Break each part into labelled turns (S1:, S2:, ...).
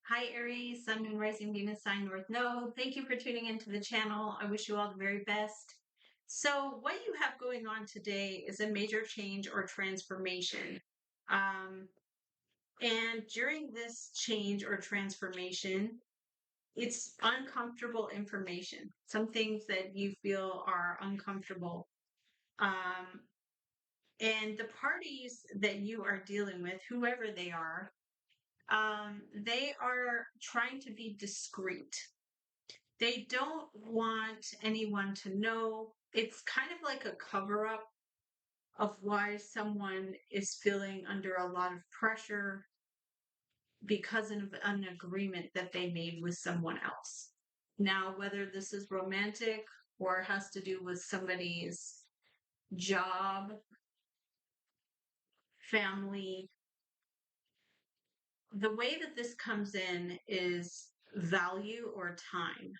S1: Hi, Aries, Sun, Moon, Rising, Venus, Sign, North Node. Thank you for tuning into the channel. I wish you all the very best. So, what you have going on today is a major change or transformation. Um, and during this change or transformation, it's uncomfortable information, some things that you feel are uncomfortable. Um, and the parties that you are dealing with, whoever they are trying to be discreet. They don't want anyone to know. It's kind of like a cover up of why someone is feeling under a lot of pressure because of an agreement that they made with someone else. Now, whether this is romantic or has to do with somebody's job, family, the way that this comes in is value or time.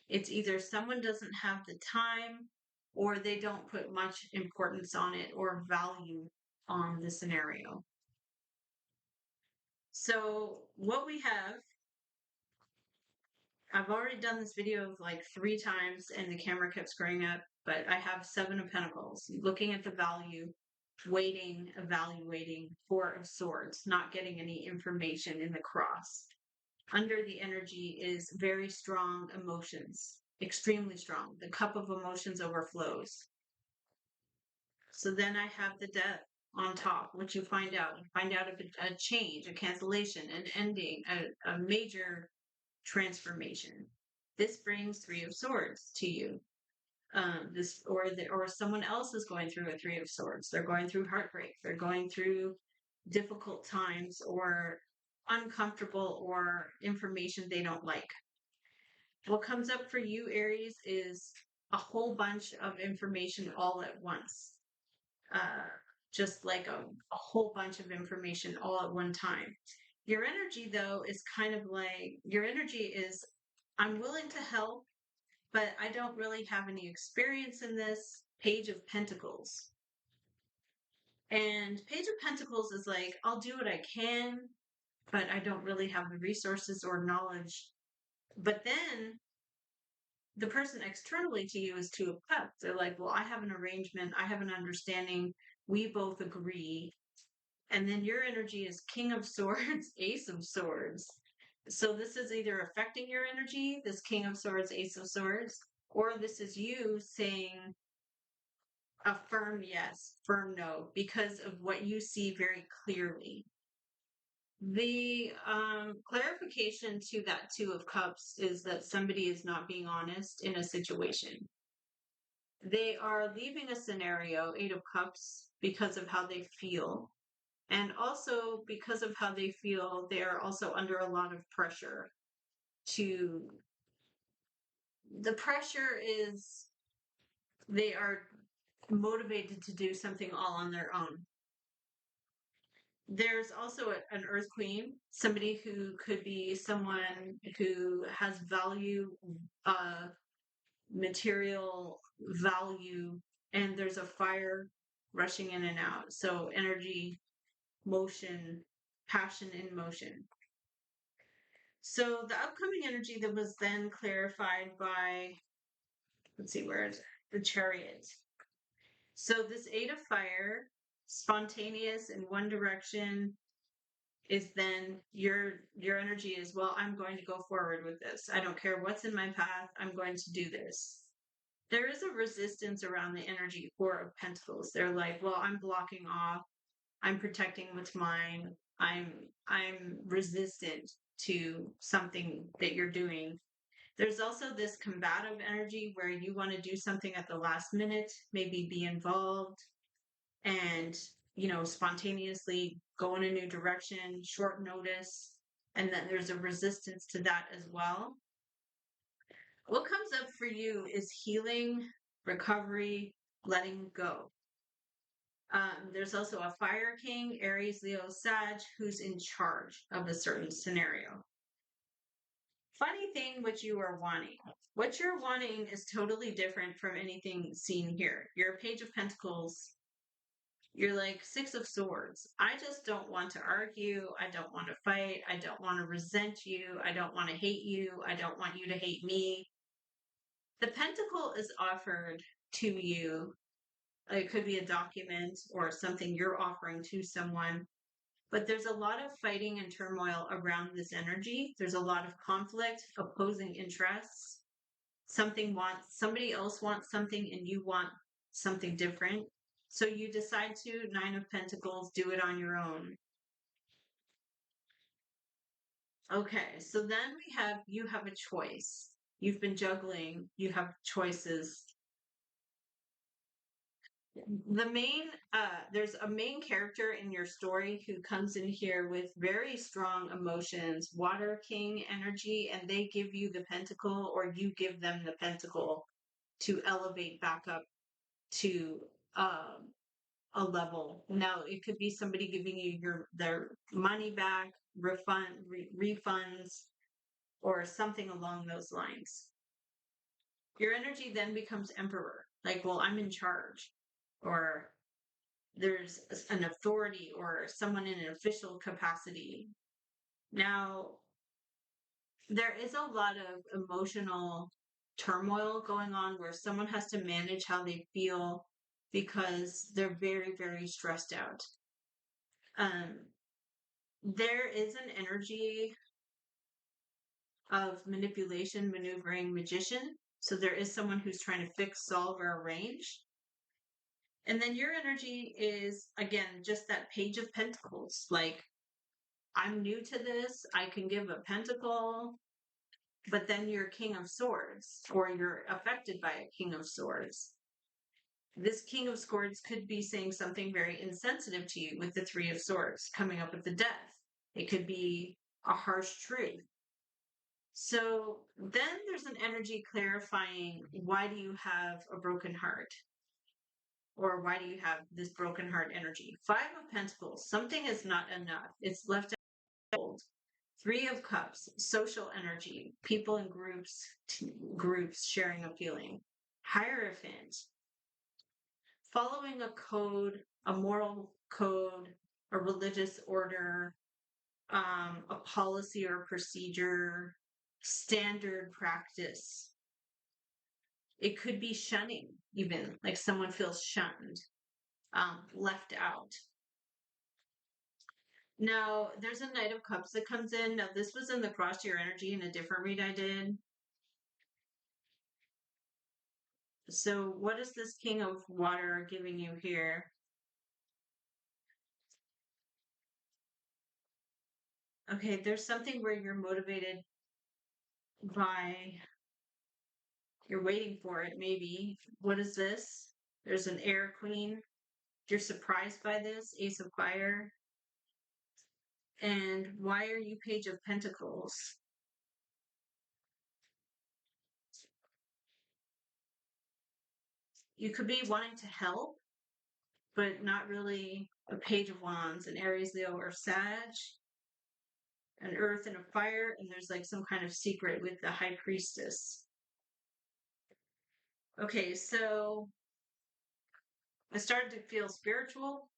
S1: It's either someone doesn't have the time or they don't put much importance on it or value on the scenario. So, what we have, I've already done this video like 3 times and the camera kept screwing up, but I have 7 of Pentacles, looking at the value, waiting, evaluating, 4 of Swords, not getting any information in the cross. Under the energy is very strong emotions, extremely strong. The cup of emotions overflows. So then I have the Death on top, which you find out. You find out if a change, a cancellation, an ending, a major transformation. This brings 3 of Swords to you. Or someone else is going through a 3 of Swords. They're going through heartbreak. They're going through difficult times or uncomfortable or information they don't like. What comes up for you, Aries, is a whole bunch of information all at once. Uh, just like a whole bunch of information all at one time. Your energy, though, is kind of like your energy is I'm willing to help, but I don't really have any experience in this. Page of Pentacles. And Page of Pentacles is like, I'll do what I can, but I don't really have the resources or knowledge. But then the person externally to you is 2 of Cups. They're like, well, I have an arrangement, I have an understanding, we both agree. And then your energy is King of Swords, Ace of Swords. So this is either affecting your energy, this King of Swords, Ace of Swords, or this is you saying a firm yes, firm no, because of what you see very clearly. The clarification to that 2 of Cups is that somebody is not being honest in a situation. They are leaving a scenario, 8 of Cups, because of how they feel. And also because of how they feel, they are also under a lot of pressure to, the pressure is they are motivated to do something all on their own. There's also an Earth Queen, somebody who could be someone who has value, material value, and there's a fire rushing in and out. So energy, motion, passion in motion. So the upcoming energy that was then clarified by, let's see, where is it? The Chariot. So this 8 of Fire, spontaneous in one direction, is then your energy is, well, I'm going to go forward with this. I don't care what's in my path. I'm going to do this. There is a resistance around the energy 4 of Pentacles. They're like, well, I'm blocking off. I'm protecting what's mine. I'm resistant to something that you're doing. There's also this combative energy where you want to do something at the last minute, maybe be involved and, spontaneously go in a new direction, short notice. And then there's a resistance to that as well. What comes up for you is healing, recovery, letting go. There's also a Fire King, Aries, Leo, Sag, who's in charge of a certain scenario. Funny thing, what you are wanting. What you're wanting is totally different from anything seen here. You're a Page of Pentacles. You're like Six of Swords. I just don't want to argue. I don't want to fight. I don't want to resent you. I don't want to hate you. I don't want you to hate me. The Pentacle is offered to you. It could be a document or something you're offering to someone. But there's a lot of fighting and turmoil around this energy. There's a lot of conflict, opposing interests. Somebody else wants something and you want something different. So you decide to, Nine of Pentacles, do it on your own. Okay, so then you have a choice. You've been juggling, you have choices. There's a main character in your story who comes in here with very strong emotions, Water King energy, and they give you the pentacle or you give them the pentacle to elevate back up to a level. Now, it could be somebody giving you their money back, refunds, or something along those lines. Your energy then becomes emperor. Like, well, I'm in charge, or there's an authority or someone in an official capacity. Now, there is a lot of emotional turmoil going on where someone has to manage how they feel because they're very, very stressed out. There is an energy of manipulation, maneuvering, magician. So there is someone who's trying to fix, solve, or arrange. And then your energy is, again, just that Page of Pentacles. Like, I'm new to this. I can give a pentacle, but then you're King of Swords, or you're affected by a King of Swords. This King of Swords could be saying something very insensitive to you with the Three of Swords coming up with the Death. It could be a harsh truth. So then there's an energy clarifying, why do you have a broken heart? Or why do you have this broken heart energy? Five of Pentacles, something is not enough. It's left out. Three of Cups, social energy, people in groups sharing a feeling. Hierophant, following a code, a moral code, a religious order, a policy or procedure, standard practice. It could be shunning, even like someone feels shunned, left out. Now, there's a Knight of Cups that comes in. Now, this was in the Cross Your Energy in a different read I did. So, what is this King of Water giving you here? Okay, there's something where you're motivated by, you're waiting for it, maybe. What is this? There's an Air Queen. You're surprised by this, Ace of Fire. And why are you Page of Pentacles? You could be wanting to help, but not really a Page of Wands, an Aries, Leo, or Sag, an Earth and a Fire, and there's like some kind of secret with the High Priestess. Okay, so I started to feel spiritual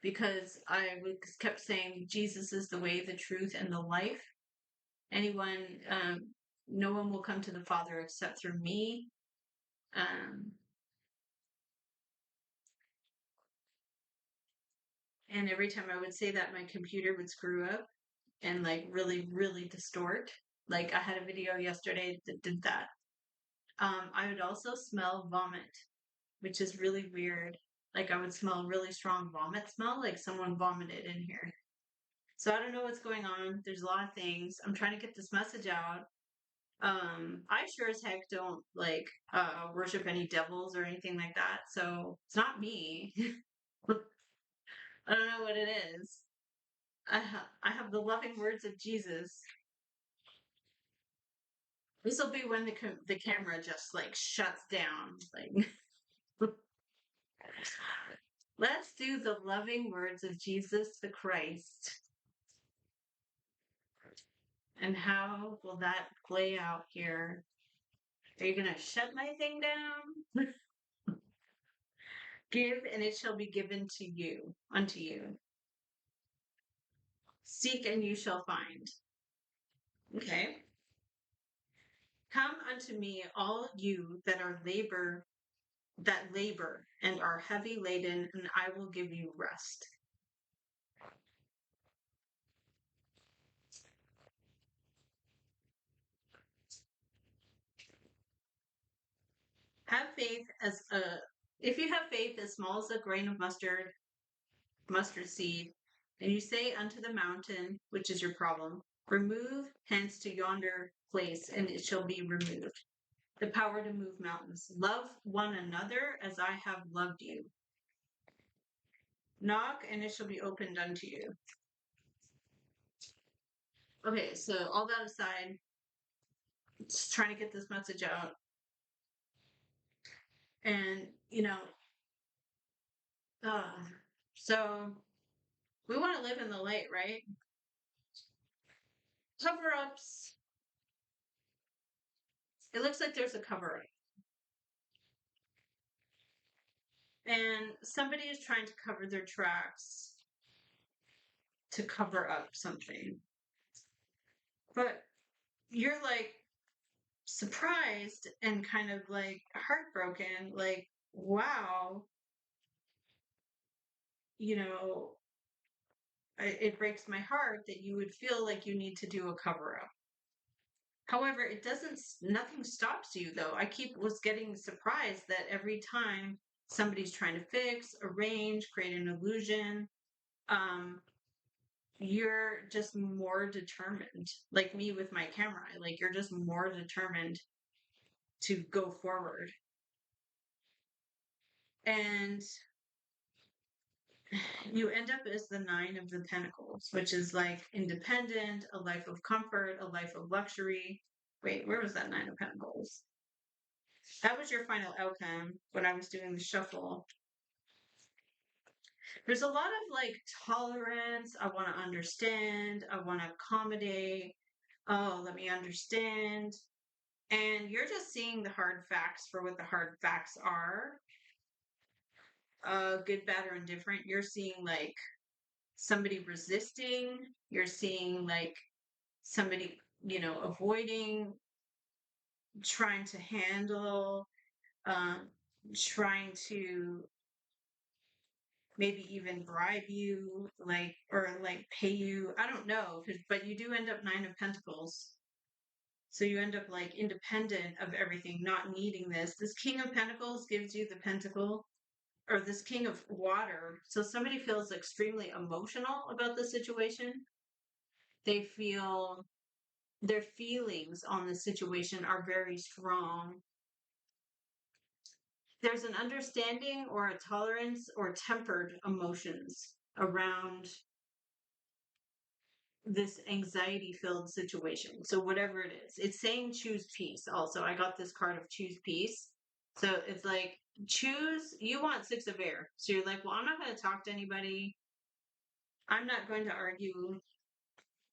S1: because kept saying Jesus is the way, the truth, and the life. No one will come to the Father except through me. And every time I would say that, my computer would screw up and like really, really distort. Like I had a video yesterday that did that. I would also smell vomit, which is really weird. Like I would smell really strong vomit smell, like someone vomited in here. So I don't know what's going on. There's a lot of things. I'm trying to get this message out. I sure as heck don't like worship any devils or anything like that. So it's not me. I don't know what it is. I have the loving words of Jesus. This will be when the camera just like shuts down. Like, let's do the loving words of Jesus the Christ. And how will that play out here? Are you gonna shut my thing down? Give and it shall be given to you, unto you. Seek and you shall find. Okay. Come unto me, all you that labor and are heavy laden, and I will give you rest. Have faith as a if you have faith as small as a grain of mustard seed, and you say unto the mountain, which is your problem, remove hence to yonder place, and it shall be removed. The power to move mountains. Love one another as I have loved you. Knock, and it shall be opened unto you. Okay, so all that aside, just trying to get this message out. And, uh, so we want to live in the light, right? Cover ups. It looks like there's a cover up. And somebody is trying to cover their tracks to cover up something. But you're like surprised and kind of like heartbroken, like, wow, you know, it breaks my heart that you would feel like you need to do a cover up. However, it doesn't, nothing stops you though. Was getting surprised that every time somebody's trying to fix, arrange, create an illusion, um, you're just more determined. Like me with my camera, like you're just more determined to go forward. And you end up as the Nine of the Pentacles, which is like independent, a life of comfort, a life of luxury. Wait, where was that Nine of Pentacles? That was your final outcome when I was doing the shuffle. There's a lot of like tolerance. I want to understand. I want to accommodate. Oh, let me understand. And you're just seeing the hard facts for what the hard facts are. Good, bad, or indifferent. You're seeing like somebody resisting. You're seeing like somebody, avoiding, trying to handle, um, trying to maybe even bribe you, like, or like pay you. I don't know, but you do end up Nine of Pentacles. So you end up like independent of everything, not needing this. This King of Pentacles gives you the pentacle, or this King of Water. So somebody feels extremely emotional about the situation. They feel their feelings on the situation are very strong. There's an understanding or a tolerance or tempered emotions around this anxiety filled situation. So whatever it is, it's saying choose peace. Also, I got this card of choose peace. So it's like you want Six of Air. So you're like, well, I'm not going to talk to anybody. I'm not going to argue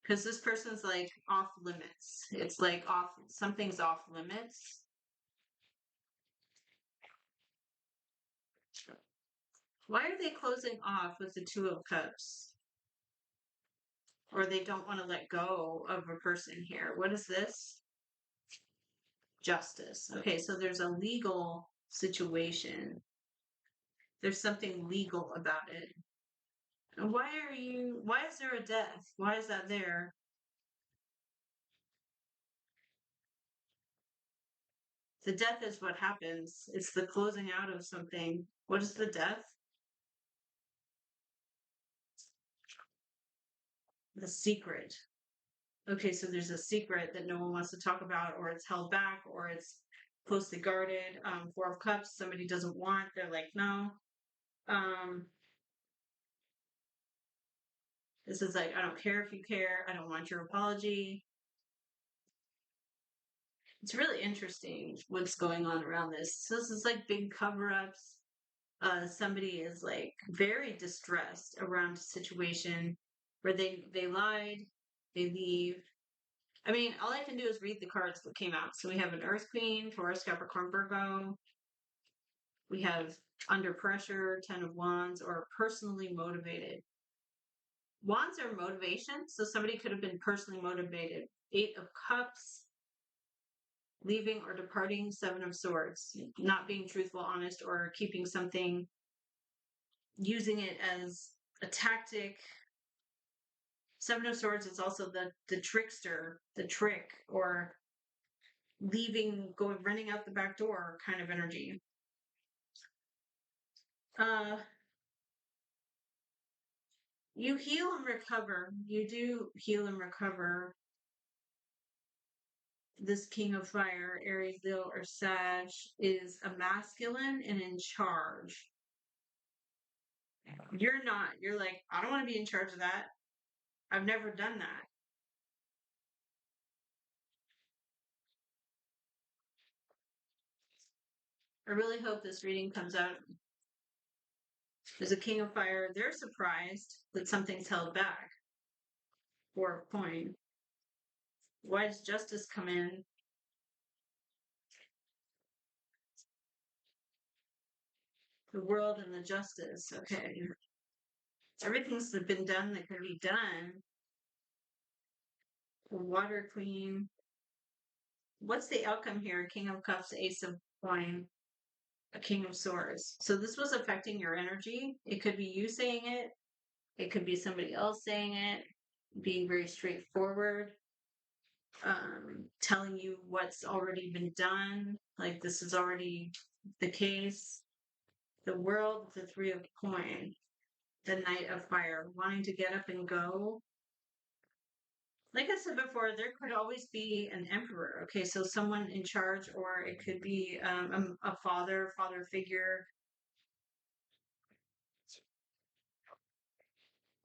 S1: because this person's like off limits. It's like something's off limits. Why are they closing off with the Two of Cups? Or they don't want to let go of a person here. What is this? Justice. Okay, so there's a legal situation. There's something legal about it. Why is there a death? Why is that there? The death is what happens. It's the closing out of something. What is the death? The secret. Okay, so there's a secret that no one wants to talk about, or it's held back, or it's closely guarded. Four of Cups, somebody doesn't want, they're like, no. This is like, I don't care if you care. I don't want your apology. It's really interesting what's going on around this. So this is like big cover-ups. Somebody is like very distressed around a situation where they lied, they leave. I mean, all I can do is read the cards that came out. So we have an Earth Queen, Taurus, Capricorn, Virgo. We have under pressure, 10 of Wands, or personally motivated. Wands are motivation, so somebody could have been personally motivated. 8 of Cups, leaving or departing, 7 of Swords, not being truthful, honest, or keeping something, using it as a tactic. 7 of Swords is also the trickster, the trick, or leaving, going, running out the back door kind of energy. You heal and recover. You do heal and recover. This King of Fire, Aries, Leo, or Sag, is a masculine and in charge. You're not. You're like, I don't want to be in charge of that. I've never done that. I really hope this reading comes out. There's a King of Fire. They're surprised that something's held back. 4 of Coin. Why does Justice come in? The World and the Justice. Okay. Everything's been done that can be done. The Water Queen. What's the outcome here? King of Cups, Ace of Coin, a King of Swords. So this was affecting your energy. It could be you saying it. It could be somebody else saying it. Being very straightforward. Telling you what's already been done. Like this is already the case. The World, the 3 of Coin. The Knight of Fire. Wanting to get up and go. Like I said before, there could always be an emperor. Okay, so someone in charge, or it could be a father figure.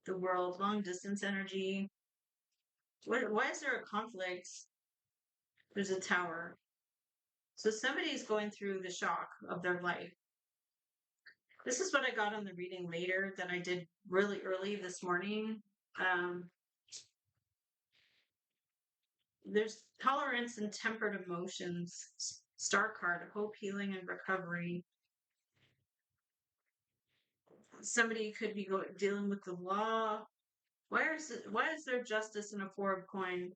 S1: The World, long distance energy. Why is there a conflict? There's a Tower. So somebody's going through the shock of their life. This is what I got on the reading later that I did really early this morning. There's tolerance and tempered emotions. Star card, hope, healing, and recovery. Somebody could be dealing with the law. Why is there justice in a 4 of Coin?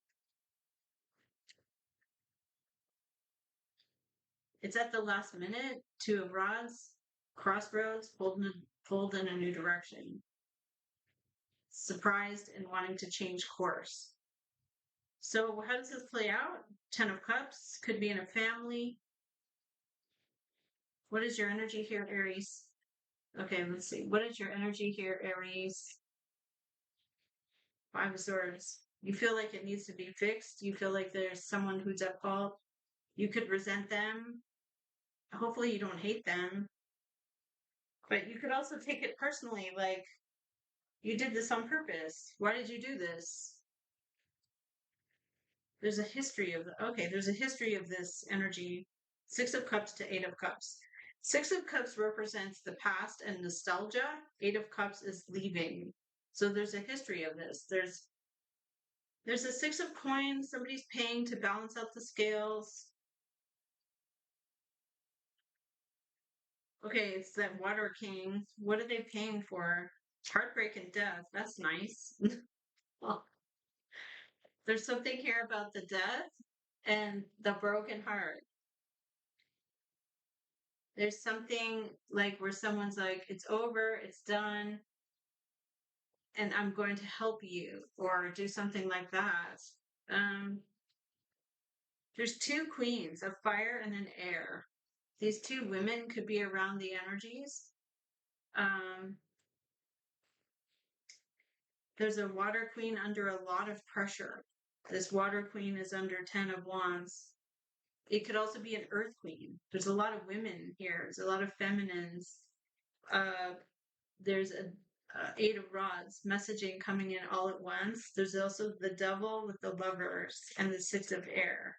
S1: It's at the last minute. 2 of Rods, crossroads, pulled in a new direction. Surprised and wanting to change course. So how does this play out? 10 of Cups, could be in a family. What is your energy here, Aries? Okay, let's see. What is your energy here, Aries? 5 of Swords. You feel like it needs to be fixed. You feel like there's someone who's at fault. You could resent them. Hopefully you don't hate them. But you could also take it personally, like, you did this on purpose. Why did you do this? There's a history of this energy. 6 of Cups to 8 of Cups. 6 of Cups represents the past and nostalgia. 8 of Cups is leaving. So there's a history of this. There's a 6 of Coins. Somebody's paying to balance out the scales. Okay, it's that Water King. What are they paying for? Heartbreak and death. That's nice. Well, there's something here about the death and the broken heart. There's something like where someone's like, it's over, it's done, and I'm going to help you, or do something like that. Um, there's 2 queens of fire and then air. These 2 women could be around the energies. There's a Water Queen under a lot of pressure. This Water Queen is under 10 of Wands. It could also be an Earth Queen. There's a lot of women here. There's a lot of feminines. There's a 8 of Rods, messaging coming in all at once. There's also the Devil with the Lovers and the 6 of Air,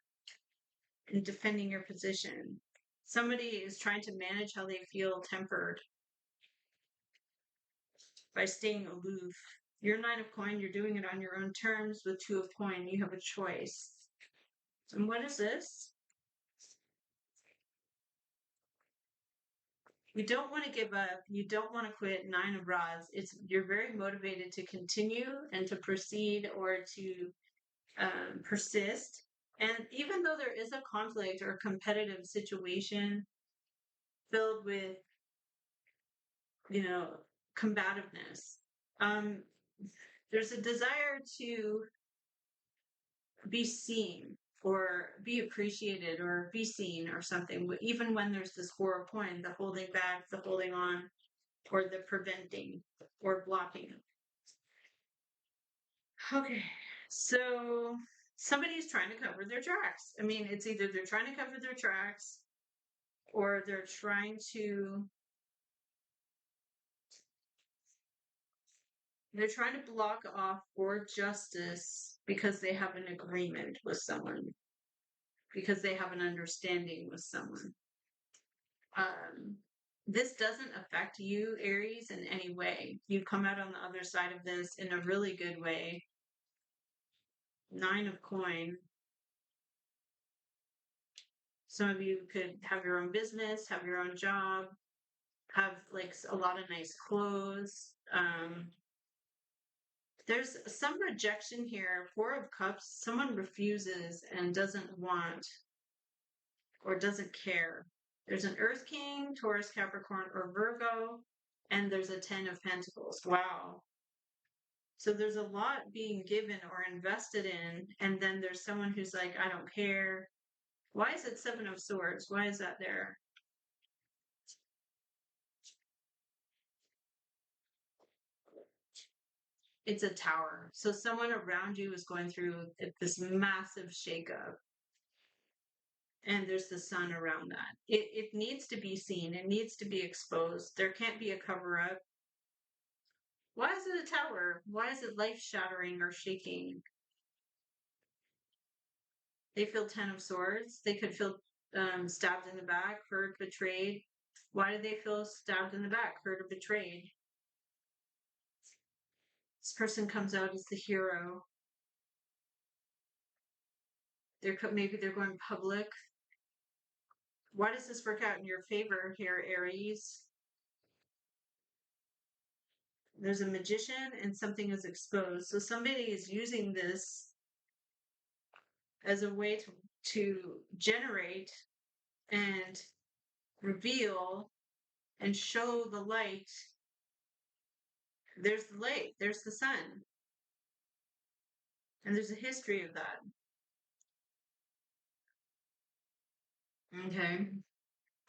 S1: and defending your position. Somebody is trying to manage how they feel tempered by staying aloof. You're 9 of Coin, you're doing it on your own terms. With 2 of Coin, you have a choice. And what is this? You don't want to give up. You don't want to quit. Nine of Rods. You're very motivated to continue and to proceed or to persist. And even though there is a conflict or competitive situation filled with, you know, combativeness, um, there's a desire to be seen or be appreciated or be seen or something, even when there's this horror point, the holding back, the holding on, or the preventing or blocking. Okay, so somebody's trying to cover their tracks. I mean, it's either they're trying to cover their tracks or they're trying to block off for justice because they have an agreement with someone, because they have an understanding with someone. This doesn't affect you, Aries, in any way. You come out on the other side of this in a really good way. Nine of coin. Some of you could have your own business, have your own job, have like a lot of nice clothes. There's some rejection here. Four of Cups, someone refuses and doesn't want or doesn't care. There's an Earth King, Taurus, Capricorn, or Virgo, and there's a Ten of Pentacles. Wow. So there's a lot being given or invested in, and then there's someone who's like, I don't care. Why is it Seven of Swords? Why is that there? It's a tower. So someone around you is going through this massive shakeup. And there's the sun around that. It needs to be seen. It needs to be exposed. There can't be a cover up. Why is it a tower? Why is it life shattering or shaking? They feel Ten of Swords. They could feel stabbed in the back, hurt, betrayed. Why do they feel stabbed in the back, hurt, or betrayed? This person comes out as the hero. Maybe they're going public. Why does this work out in your favor here, Aries? There's a magician and something is exposed. So somebody is using this as a way to generate and reveal and show the light. There's the light, there's the sun. And there's a history of that. Okay.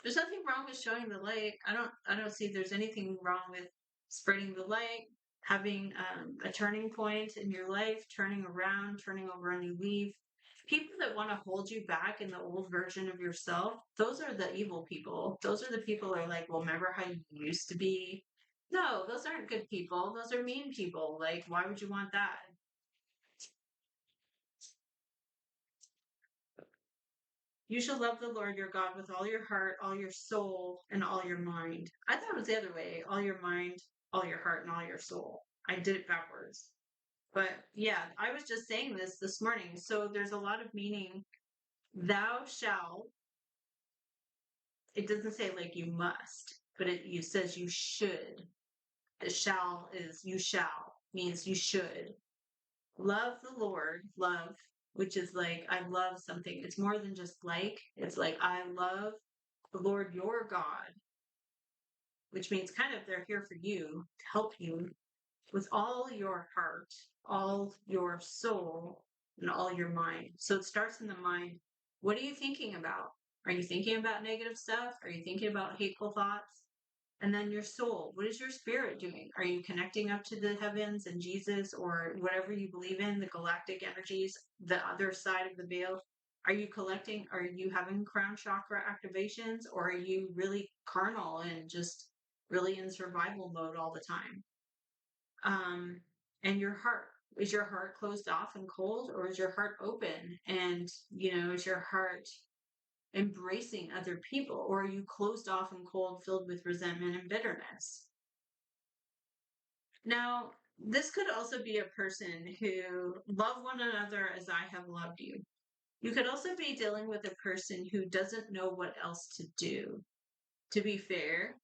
S1: There's nothing wrong with showing the light. I don't see there's anything wrong with spreading the light, having a turning point in your life, turning around, turning over a new leaf. People that want to hold you back in the old version of yourself, those are the evil people. Those are the people that are like, well, remember how you used to be? No, those aren't good people. Those are mean people. Like, why would you want that? You shall love the Lord your God with all your heart, all your soul, and all your mind. I thought it was the other way. All your mind, all your heart, and all your soul. I did it backwards. But yeah, I was just saying this morning. So there's a lot of meaning. Thou shalt, it doesn't say like you must, but it says you should. The shall is you shall, means you should. Love the Lord, love, which is like I love something. It's more than just like, it's like I love the Lord your God, which means kind of they're here for you to help you with all your heart, all your soul, and all your mind. So it starts in the mind. What are you thinking about? Are you thinking about negative stuff? Are you thinking about hateful thoughts? And then your soul, what is your spirit doing? Are you connecting up to the heavens and Jesus or whatever you believe in, the galactic energies, the other side of the veil? Are you collecting? Are you having crown chakra activations or are you really carnal and just really in survival mode all the time? And your heart, is your heart closed off and cold or is your heart open? And, is your heart embracing other people or are you closed off and cold, filled with resentment and bitterness? Now, this could also be a person who love one another as I have loved you. You could also be dealing with a person who doesn't know what else to do. To be fair,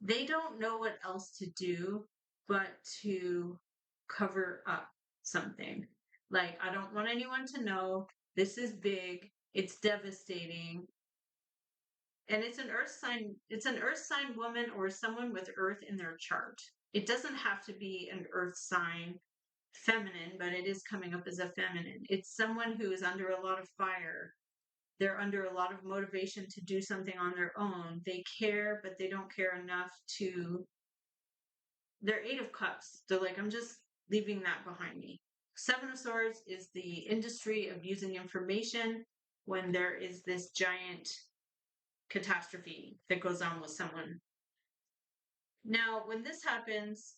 S1: They don't know what else to do but to cover up something. Like, I don't want anyone to know. This is big. It's devastating. And it's an earth sign. It's an earth sign woman or someone with earth in their chart. It doesn't have to be an earth sign feminine, but it is coming up as a feminine. It's someone who is under a lot of fire. They're under a lot of motivation to do something on their own. They care, but they don't care enough to. They're Eight of Cups. They're like, I'm just leaving that behind me. Seven of Swords is the industry of using information when there is this giant catastrophe that goes on with someone. Now, when this happens,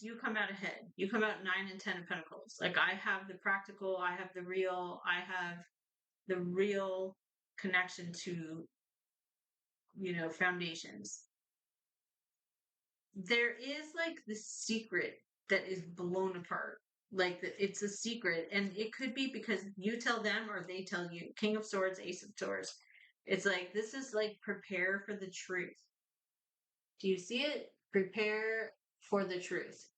S1: you come out ahead. You come out 9 and 10 of Pentacles. Like, I have the practical, I have the real, I have the real connection to, foundations. There is like this secret that is blown apart. Like, it's a secret, and it could be because you tell them or they tell you. King of Swords, Ace of Swords. It's like, this is like, prepare for the truth. Do you see it? Prepare for the truth.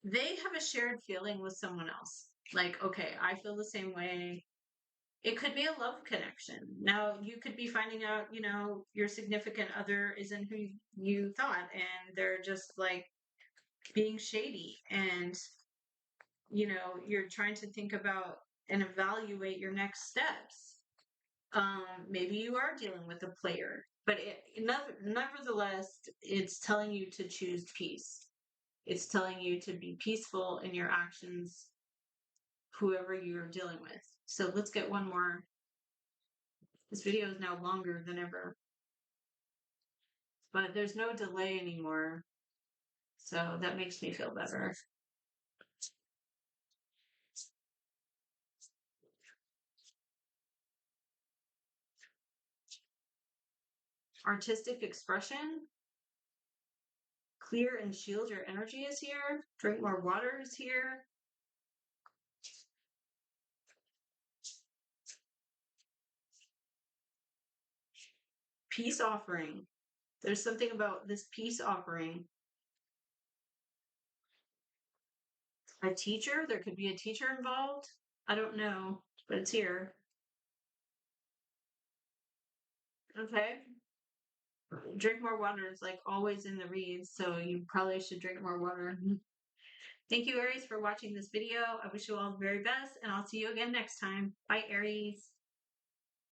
S1: They have a shared feeling with someone else. Like, okay, I feel the same way. It could be a love connection. Now, you could be finding out, your significant other isn't who you thought, and they're just like being shady. And, you're trying to think about and evaluate your next steps. Maybe you are dealing with a player, but nevertheless, it's telling you to choose peace. It's telling you to be peaceful in your actions, whoever you're dealing with. So let's get one more. This video is now longer than ever, but there's no delay anymore. So that makes me feel better. Artistic expression. Clear and shield your energy is here. Drink more water is here. Peace offering. There's something about this peace offering. A teacher. There could be a teacher involved. I don't know, but it's here. Okay. Drink more water is like always in the reads, so you probably should drink more water. Thank you, Aries, for watching this video. I wish you all the very best, and I'll see you again next time. Bye, Aries.